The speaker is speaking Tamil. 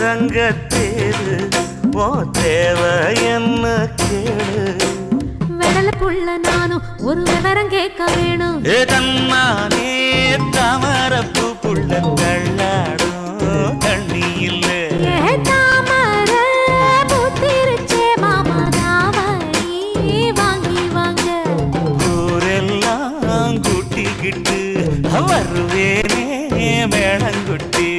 ரங்கத்தேரு ஓ தேவை என்ன கேளு வெடல புள்ள நானும் ஒரு விவரம் கேட்க வேணும் தன்னானே தாமரப்பு புள்ள தள்ளாடும் தண்ணி இல்ல தாமர பூத்திருச்சே மாமா தாவணி வாங்கி வாங்க ஊரெல்லாம் கூட்டிக்கிட்டு வருவேனே வேளங்குட்டி